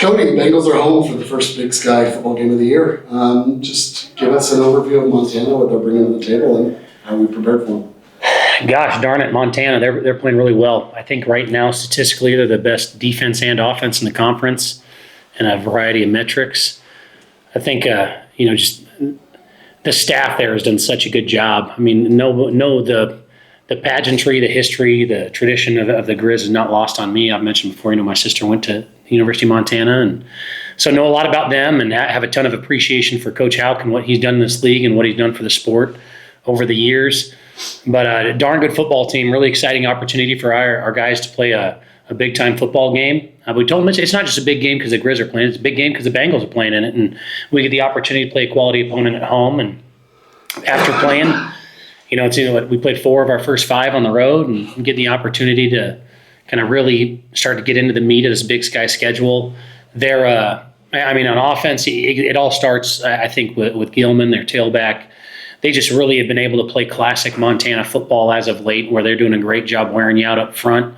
Cody, the Bengals are home for the first Big Sky football game of the year. Just give us an overview of Montana, what they're bringing to the table, and how we prepared for them. Gosh darn it, Montana, they're playing really well. I think right now, statistically, they're the best defense and offense in the conference in a variety of metrics. I think, just the staff there has done such a good job. I mean, the pageantry, the history, the tradition of the Griz is not lost on me. I've mentioned before, my sister went to the University of Montana, and so know a lot about them and have a ton of appreciation for Coach Hawkins and what he's done in this league and what he's done for the sport over the years. But a darn good football team, really exciting opportunity for our guys to play a big-time football game. We told them it's not just a big game because the Griz are playing, it's a big game because the Bengals are playing in it, and we get the opportunity to play a quality opponent at home. And after playing, we played 4 of our first 5 on the road and get the opportunity to kind of really start to get into the meat of this Big Sky schedule. They're, on offense, it all starts, I think, with Gilman, their tailback. They just really have been able to play classic Montana football as of late, where they're doing a great job wearing you out up front.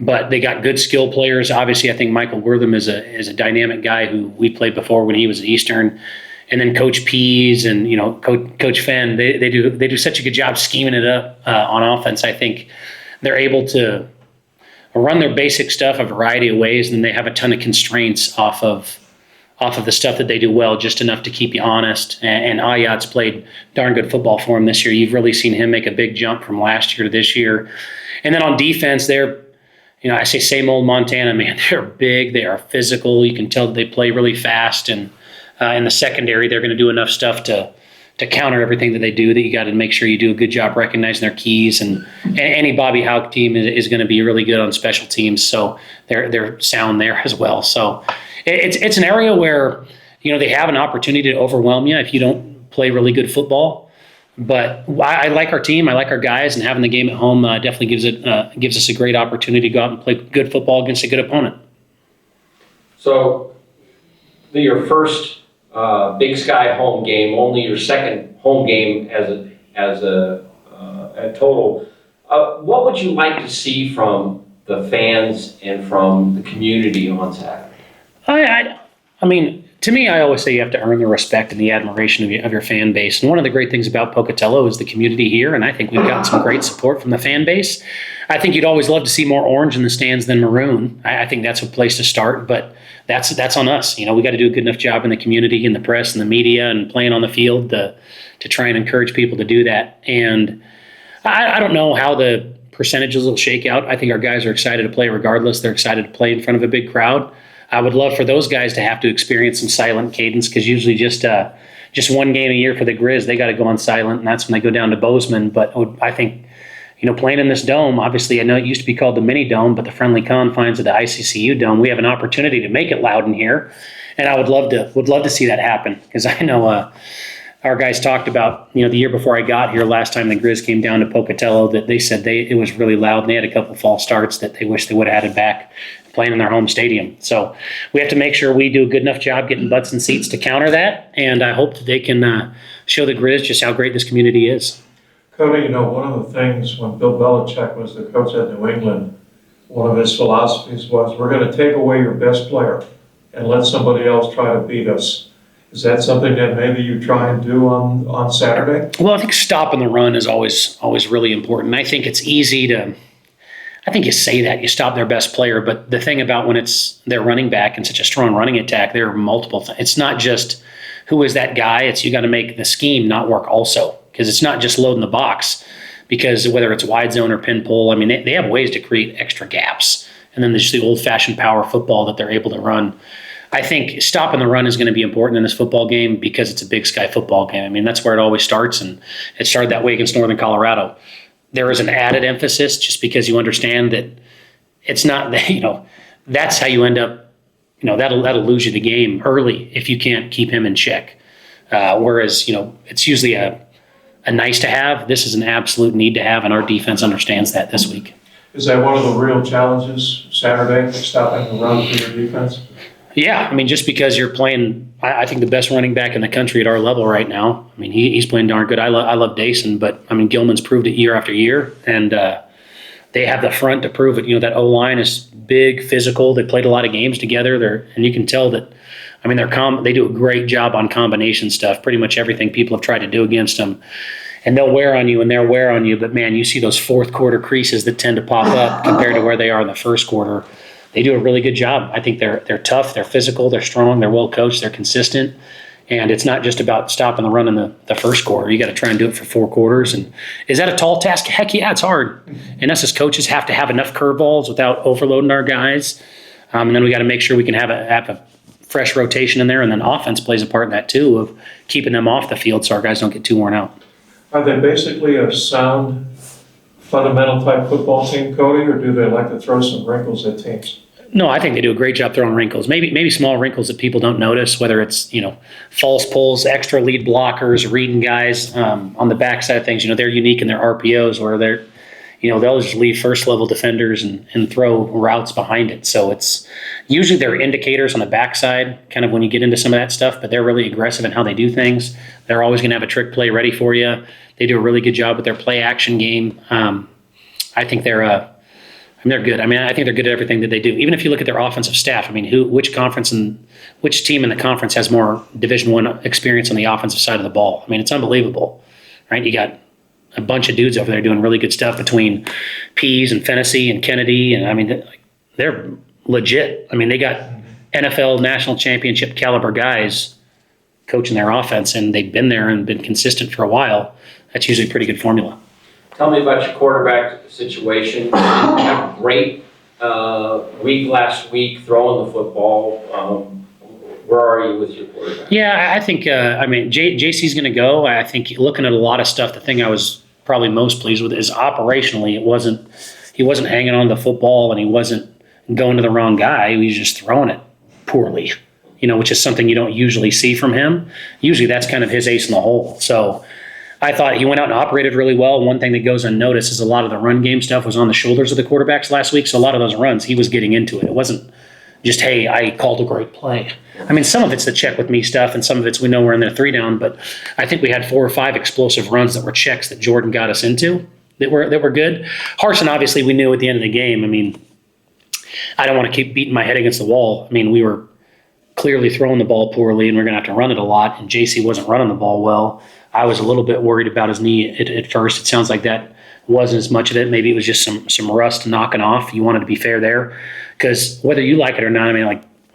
But they got good skill players. Obviously, I think Michael Wortham is a dynamic guy who we played before when he was at Eastern. And then Coach Pease and Coach Fenn, they do such a good job scheming it up on offense. I think they're able to run their basic stuff a variety of ways, and then they have a ton of constraints off of the stuff that they do well, just enough to keep you honest. And Ayat's played darn good football for him this year. You've really seen him make a big jump from last year to this year. And then on defense, they're, I say same old Montana, man. They're big, they are physical. You can tell that they play really fast, and in the secondary, they're going to do enough stuff to counter everything that they do, that you got to make sure you do a good job recognizing their keys. And any Bobby Houck team is going to be really good on special teams, so they're sound there as well. So it's an area where they have an opportunity to overwhelm you if you don't play really good football. But I like our team, I like our guys, and having the game at home definitely gives us a great opportunity to go out and play good football against a good opponent. So your first Big Sky home game, only your second home game as a total. What would you like to see from the fans and from the community on Saturday? To me, I always say you have to earn the respect and the admiration of your fan base. And one of the great things about Pocatello is the community here, and I think we've got some great support from the fan base. I think you'd always love to see more orange in the stands than maroon. I think that's a place to start, but that's on us. We got to do a good enough job in the community, in the press, and the media, and playing on the field to try and encourage people to do that. And I don't know how the percentages will shake out. I think our guys are excited to play regardless. They're excited to play in front of a big crowd. I would love for those guys to have to experience some silent cadence, because usually just one game a year for the Griz, they got to go on silent, and that's when they go down to Bozeman. But I think, playing in this dome, obviously I know it used to be called the mini dome, but the friendly confines of the ICCU dome, we have an opportunity to make it loud in here, and I would love to see that happen, because I know our guys talked about, the year before I got here, last time the Griz came down to Pocatello, that they said it was really loud, and they had a couple false starts that they wish they would have had it back, playing in their home stadium. So we have to make sure we do a good enough job getting butts and seats to counter that, and I hope that they can show the Griz just how great this community is. Cody, one of the things when Bill Belichick was the coach at New England, one of his philosophies was, we're going to take away your best player and let somebody else try to beat us. Is that something that maybe you try and do on Saturday? Well, I think stopping the run is always really important. I think it's easy to, I think you say that, you stop their best player, but the thing about when it's their running back and such a strong running attack, there are multiple things. It's not just who is that guy, it's you got to make the scheme not work also, because it's not just loading the box, because whether it's wide zone or pin pull, they have ways to create extra gaps, and then there's just the old-fashioned power football that they're able to run. I think stopping the run is going to be important in this football game because it's a Big Sky football game. That's where it always starts, and it started that way against Northern Colorado. There is an added emphasis just because you understand that it's not that, that's how you end up, that'll lose you the game early if you can't keep him in check. Whereas, it's usually a nice to have. This is an absolute need to have, and our defense understands that this week. Is that one of the real challenges Saturday, stopping the run for your defense? Yeah, just because you're playing, I think the best running back in the country at our level right now. He's playing darn good. I love Dason, but Gilman's proved it year after year, and they have the front to prove it. That O-line is big, physical. They played a lot of games together. And you can tell that, they do a great job on combination stuff. Pretty much everything people have tried to do against them. And they'll wear on you and they'll wear on you. But, man, you see those fourth quarter creases that tend to pop up compared to where they are in the first quarter. They do a really good job. I think they're tough, they're physical, they're strong, they're well coached, they're consistent. And it's not just about stopping the run in the first quarter. You got to try and do it for 4 quarters. And is that a tall task? Heck yeah, it's hard. And us as coaches have to have enough curveballs without overloading our guys. And then we got to make sure we can have a fresh rotation in there. And then offense plays a part in that too, of keeping them off the field so our guys don't get too worn out. Are they basically a sound, fundamental type football team, Cody, or do they like to throw some wrinkles at teams? No, I think they do a great job throwing wrinkles. Maybe small wrinkles that people don't notice, whether it's, false pulls, extra lead blockers, reading guys on the backside of things. They're unique in their RPOs where they'll just leave first level defenders and throw routes behind it. So it's usually they're indicators on the backside, kind of when you get into some of that stuff, but they're really aggressive in how they do things. They're always going to have a trick play ready for you. They do a really good job with their play action game. I think they're good. I think they're good at everything that they do. Even if you look at their offensive staff, which conference and which team in the conference has more Division I experience on the offensive side of the ball? It's unbelievable, right? You got a bunch of dudes over there doing really good stuff between Pease and Fennessy and Kennedy, and they're legit. They got NFL national championship caliber guys coaching their offense, and they've been there and been consistent for a while. That's usually a pretty good formula. Tell me about your quarterback situation. You had a great week last week throwing the football. Where are you with your quarterback? Yeah, I think, JC's going to go. I think looking at a lot of stuff, the thing I was probably most pleased with is operationally, he wasn't hanging on the football and he wasn't going to the wrong guy. He was just throwing it poorly, which is something you don't usually see from him. Usually that's kind of his ace in the hole. So I thought he went out and operated really well. One thing that goes unnoticed is a lot of the run game stuff was on the shoulders of the quarterbacks last week. So a lot of those runs, he was getting into it. It wasn't just, hey, I called a great play. Some of it's the check with me stuff, and some of it's we know we're in the 3 down, but I think we had 4 or 5 explosive runs that were checks that Jordan got us into that were good. Harsin, obviously, we knew at the end of the game. I don't want to keep beating my head against the wall. We were clearly throwing the ball poorly, and we're going to have to run it a lot, and JC wasn't running the ball well. I was a little bit worried about his knee at first. It sounds like that wasn't as much of it. Maybe it was just some rust knocking off. You wanted to be fair there. Because whether you like it or not,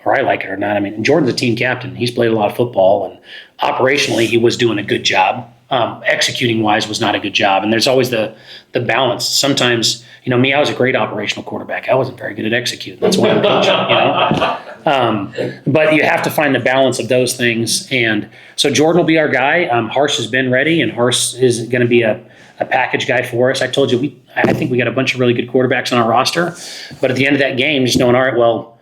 or I like it or not, Jordan's a team captain. He's played a lot of football, and operationally he was doing a good job. Executing-wise was not a good job. And there's always the balance. Sometimes, me, I was a great operational quarterback. I wasn't very good at executing. That's why I'm coaching, But you have to find the balance of those things. And so Jordan will be our guy. Harsh has been ready, and Harsh is going to be a package guy for us. I told you, I think we got a bunch of really good quarterbacks on our roster. But at the end of that game, just knowing, all right, well,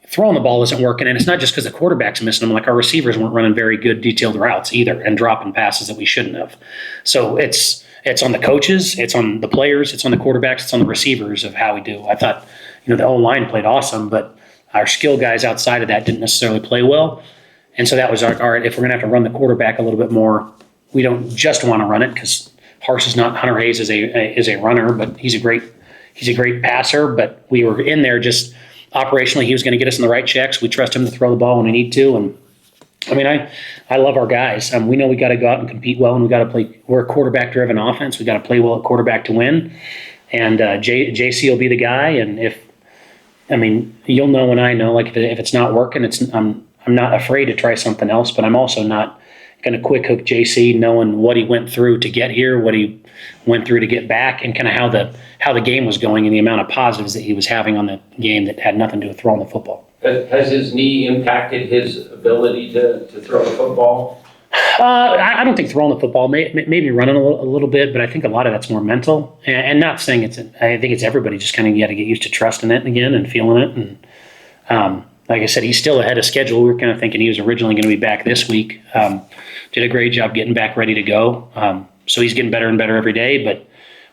throwing the ball isn't working. And it's not just because the quarterback's missing them. Our receivers weren't running very good detailed routes either and dropping passes that we shouldn't have. So it's on the coaches, it's on the players, it's on the quarterbacks, it's on the receivers of how we do. I thought, the O-line played awesome, but our skill guys outside of that didn't necessarily play well. And so that was all right, if we're going to have to run the quarterback a little bit more, we don't just want to run it because Harsh is not Hunter Hayes is a runner, but he's a great passer. But we were in there just operationally, he was going to get us in the right checks. We trust him to throw the ball when we need to. And I love our guys. We know we got to go out and compete well, and we got to play. We're a quarterback-driven offense. We got to play well at quarterback to win. And JC will be the guy. And you'll know when I know. If it's not working, I'm not afraid to try something else. But I'm also not going to quick hook JC, knowing what he went through to get here, what he went through to get back, and kind of how the game was going and the amount of positives that he was having on the game that had nothing to do with throwing the football. Has his knee impacted his ability to throw the football? I don't think throwing the football, maybe running a little bit, but I think a lot of that's more mental. And not saying I think it's everybody just kind of got to get used to trusting it again and feeling it. And like I said, he's still ahead of schedule. We were kind of thinking he was originally going to be back this week. Did a great job getting back ready to go. So he's getting better and better every day, but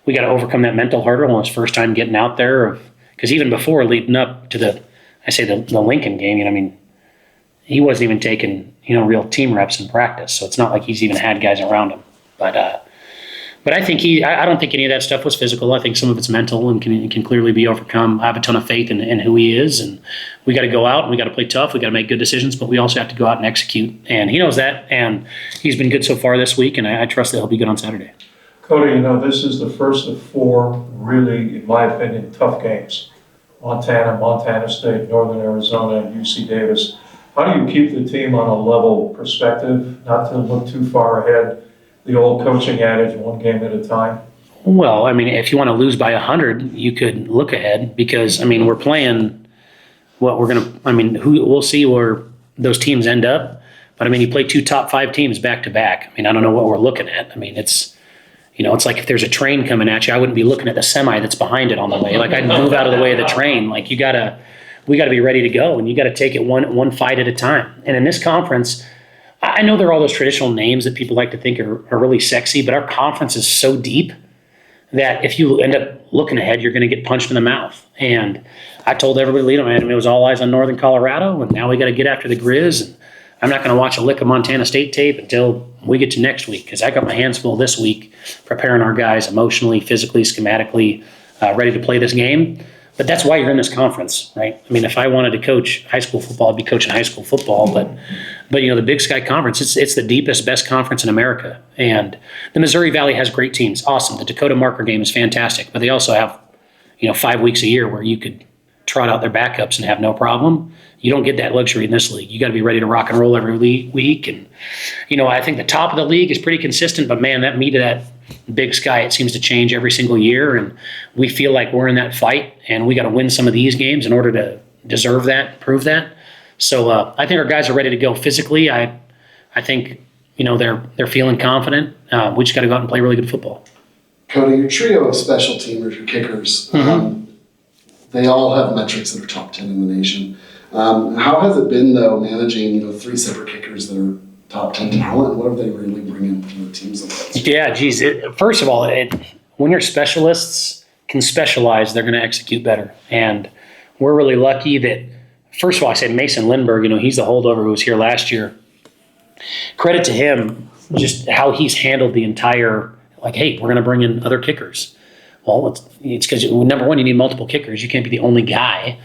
we got to overcome that mental hurdle on his first time getting out there. Because even before leading up to the Lincoln game, he wasn't even taking, real team reps in practice. So it's not like he's even had guys around him. But But I think I don't think any of that stuff was physical. I think some of it's mental and can clearly be overcome. I have a ton of faith in who he is, and we got to go out and we got to play tough. We got to make good decisions, but we also have to go out and execute. And he knows that, and he's been good so far this week, and I trust that he'll be good on Saturday. Cody, this is the first of 4 really, in my opinion, tough games. Montana, Montana State, Northern Arizona, and UC Davis. How do you keep the team on a level perspective, not to look too far ahead? The old coaching adage, 1 game at a time. Well, if you want to lose by 100, you could look ahead because, we're playing what we're going to, we'll see where those teams end up. But, you play 2 top 5 teams back to back. I don't know what we're looking at. It's like if there's a train coming at you, I wouldn't be looking at the semi that's behind it on the way. Like, I'd move out of the way of the train. Like, we got to be ready to go, and you got to take it one fight at a time. And in this conference, I know there are all those traditional names that people like to think are really sexy, but our conference is so deep that if you end up looking ahead, you're going to get punched in the mouth. And I told everybody, it was all eyes on Northern Colorado, and now we got to get after the Griz. And I'm not going to watch a lick of Montana State tape until we get to next week, because I got my hands full this week preparing our guys emotionally, physically, schematically, ready to play this game. But that's why you're in this conference, right? If I wanted to coach high school football, I'd be coaching high school football. But the Big Sky Conference, it's the deepest, best conference in America. And the Missouri Valley has great teams. Awesome. The Dakota Marker game is fantastic. But they also have, 5 weeks a year where you could trot out their backups and have no problem. You don't get that luxury in this league. You got to be ready to rock and roll every week. And, I think the top of the league is pretty consistent. But, man, that meat of that Big Sky, it seems to change every single year. And we feel like we're in that fight. And we got to win some of these games in order to deserve that, prove that. So I think our guys are ready to go physically. I think, they're feeling confident. We just got to go out and play really good football. Cody, your trio of special teamers, your kickers, they all have metrics that are top 10 in the nation. How has it been, though, managing 3 separate kickers that are top 10 talent? What are they really bringing to the teams? Yeah, geez. First of all, when your specialists can specialize, they're going to execute better. And we're really lucky that, first of all, I said Mason Lindbergh, he's the holdover who was here last year. Credit to him, just how he's handled the entire, hey, we're going to bring in other kickers. Well, it's because, number one, you need multiple kickers. You can't be the only guy.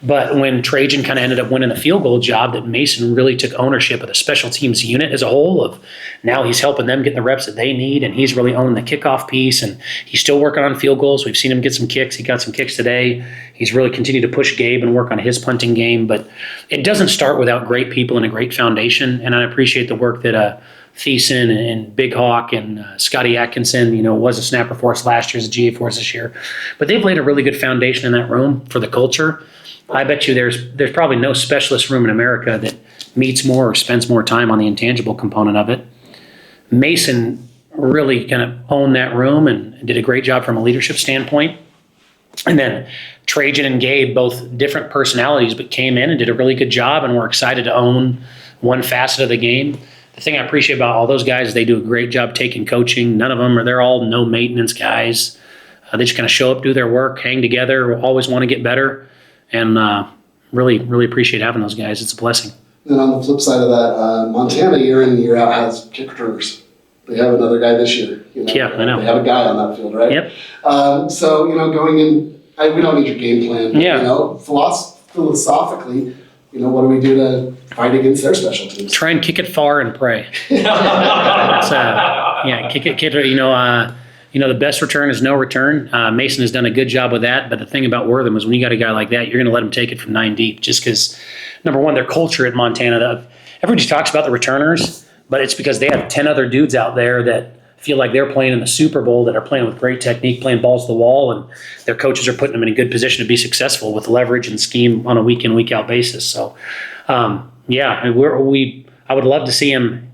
But when Trajan kind of ended up winning the field goal job, that Mason really took ownership of the special teams unit as a whole. Of now he's helping them get the reps that they need, and he's really owning the kickoff piece. And he's still working on field goals. We've seen him get some kicks. He got some kicks today. He's really continued to push Gabe and work on his punting game. But it doesn't start without great people and a great foundation. And I appreciate the work that Thiessen and Big Hawk and Scotty Atkinson, was a snapper for us last year, as a GA for us this year. But they've laid a really good foundation in that room for the culture. I bet you there's probably no specialist room in America that meets more or spends more time on the intangible component of it. Mason really kind of owned that room and did a great job from a leadership standpoint. And then Trajan and Gabe, both different personalities, but came in and did a really good job, and we're excited to own one facet of the game. The thing I appreciate about all those guys is they do a great job taking coaching. None of them they're all no maintenance guys. They just kind of show up, do their work, hang together, always want to get better. And really, really appreciate having those guys. It's a blessing. And on the flip side of that, Montana year in and year out has kick returners. They have another guy this year. Yeah, I know. They have a guy on that field, right? Yep. So, going in, we don't need your game plan. But, Yeah. Philosophically, what do we do to fight against their special teams? Try and kick it far and pray. Kick it. The best return is no return. Mason has done a good job with that. But the thing about Wortham is when you got a guy like that, you're going to let him take it from 9 deep. Just because, number one, their culture at Montana. Everybody talks about the returners, but it's because they have 10 other dudes out there that feel like they're playing in the Super Bowl, that are playing with great technique, playing balls to the wall, and their coaches are putting them in a good position to be successful with leverage and scheme on a week-in, week-out basis. So, I would love to see him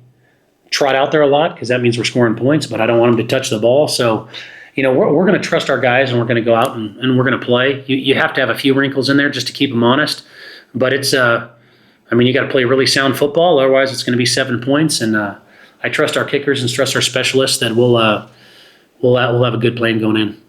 trot out there a lot, because that means we're scoring points, but I don't want him to touch the ball. So, we're going to trust our guys, and we're going to go out and we're going to play. You have to have a few wrinkles in there just to keep them honest, but it's you got to play really sound football, otherwise it's going to be 7 points. And I trust our kickers and trust our specialists that we'll have a good plan going in.